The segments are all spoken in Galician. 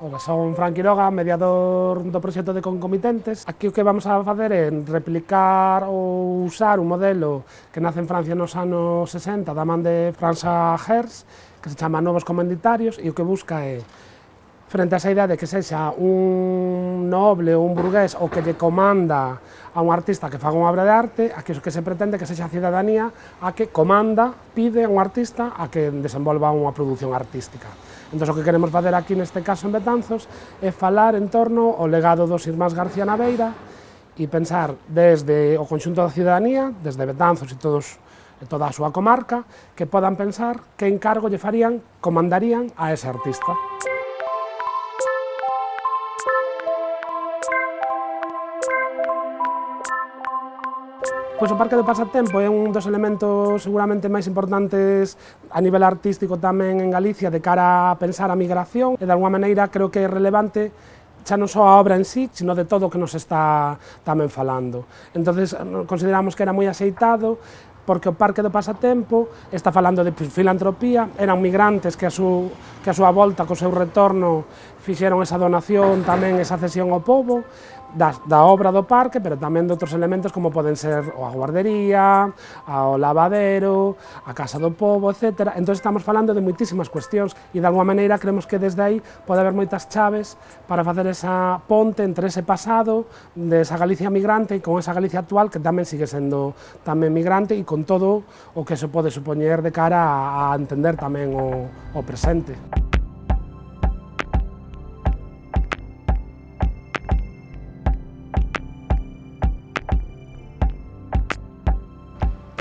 Ola, son Fran Quiroga, mediador do proxecto de Concomitentes. Aquí o que vamos a facer é replicar ou usar un modelo que nace en Francia nos anos 60 da man de François Hertz, que se chama Novos Comenditarios, e o que busca é, frente a esa idea de que sexa un noble ou un burgués o que lle comanda a un artista que faga unha obra de arte, aquí o que se pretende que sexa a cidadanía a que comanda, pide a un artista a que desenvolva unha produción artística. Entón, o que queremos facer aquí neste caso en Betanzos é falar en torno ao legado dos irmáns García Naveira e pensar desde o conxunto da cidadanía, desde Betanzos e toda a súa comarca, que podan pensar que encargo lle farían, comandarían a ese artista. Pois o Parque do Pasatempo é un dos elementos seguramente máis importantes a nivel artístico tamén en Galicia de cara a pensar a migración e de alguma maneira creo que é relevante xa non só a obra en sí, sino de todo o que nos está tamén falando. Entonces consideramos que era moi axeitado porque o Parque do Pasatempo está falando de filantropía, eran migrantes que a súa volta, co seu retorno, fixeron esa donación, tamén esa cesión ao pobo, da obra do parque, pero tamén de outros elementos como poden ser a guardería, o lavadero, a casa do pobo, etc. Entón estamos falando de moitísimas cuestións e de alguma maneira creemos que desde aí pode haber moitas chaves para facer esa ponte entre ese pasado de esa Galicia migrante e con esa Galicia actual que tamén sigue sendo tamén migrante e con todo o que se pode supoñer de cara a entender tamén o presente.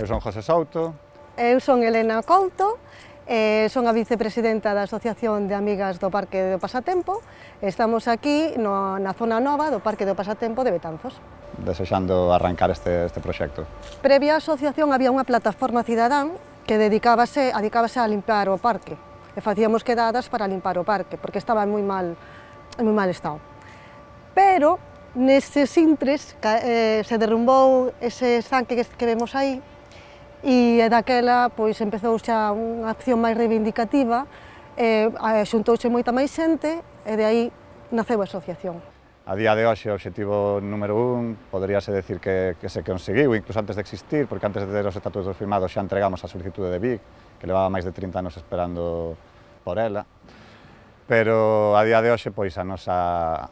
Eu son José Souto. Eu son Elena Couto, son a vicepresidenta da Asociación de Amigas do Parque do Pasatempo. Estamos aquí na zona nova do Parque do Pasatempo de Betanzos. Desexando arrancar este proxecto. Previa á asociación había unha plataforma cidadán que dedicábase a limpar o parque. E facíamos quedadas para limpar o parque, porque estaba en moi mal estado. Pero, neses intres, se derrumbou ese estanque que vemos aí, e daquela pois empezou xa unha acción máis reivindicativa, xuntouse moita máis xente e de aí naceu a asociación. A día de hoxe o obxectivo número 1 poderíase decir que se conseguiu, incluso antes de existir, porque antes de ter os estatutos firmados xa entregamos a solicitude de Vic, que levaba máis de 30 anos esperando por ela, pero a día de hoxe pois a nosa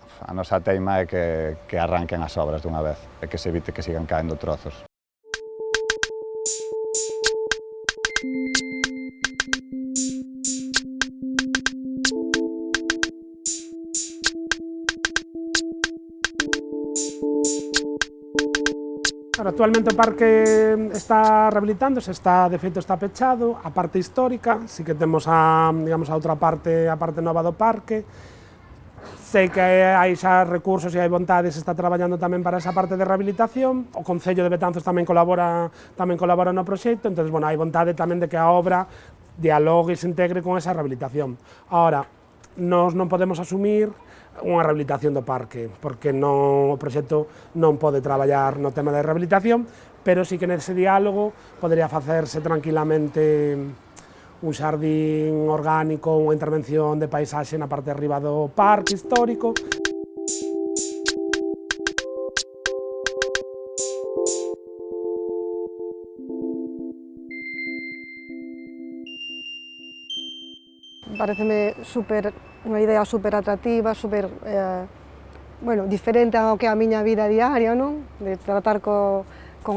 teima é que arranquen as obras dunha vez e que se evite que sigan caendo trozos. Actualmente o parque está rehabilitándose, de feito está pechado, a parte histórica, si que temos a outra parte, a parte nova do parque. Sei que hai xa recursos e hai vontades, se está traballando tamén para esa parte de rehabilitación. O Concello de Betanzos tamén colabora no proxecto, entón, hai vontade tamén de que a obra dialogue e se integre con esa rehabilitación. Ahora, nós non podemos asumir unha rehabilitación do parque, porque o proxecto non pode traballar no tema de rehabilitación, pero sí que nese diálogo podería facerse tranquilamente un xardín orgánico, unha intervención de paisaxe na parte de arriba do parque histórico. Pareceme unha idea super atractiva, diferente ao que é a miña vida diaria, non? De tratar con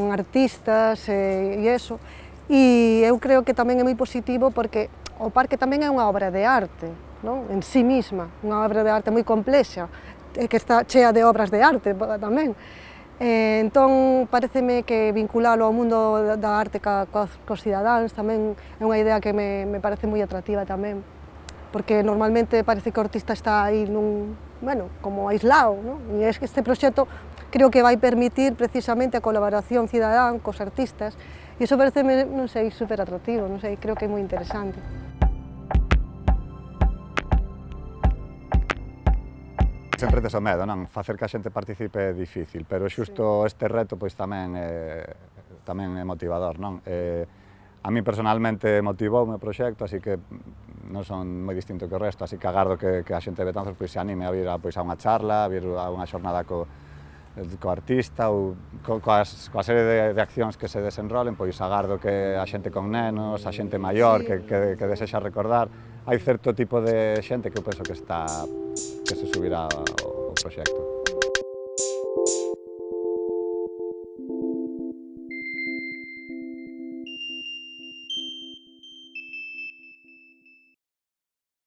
artistas e iso. E eu creo que tamén é moi positivo porque o parque tamén é unha obra de arte, non? En sí mesma, unha obra de arte moi complexa, que está chea de obras de arte tamén. Entón, pareceme que vinculalo ao mundo da arte cos cidadáns tamén é unha idea que me parece moi atractiva tamén, porque normalmente parece que o artista está aí como aislado, non? E é que este proxecto creo que vai permitir precisamente a colaboración cidadán cos artistas, e iso pareceme, super atractivo, creo que é moi interesante. Sempre tes o medo, non? Facer que a xente participe é difícil, pero xusto este reto pois tamén é motivador, non? A mí personalmente motivoume o proxecto, así que non son moi distinto que o resto, así que agardo que a xente de Betanzos se anime a vir a unha charla, a vir a unha xornada co artista ou coa serie de accións que se desenrolen, pois agardo que a xente con nenos, a xente maior que desexa recordar, hai certo tipo de xente que eu penso que se subirá ao proxecto.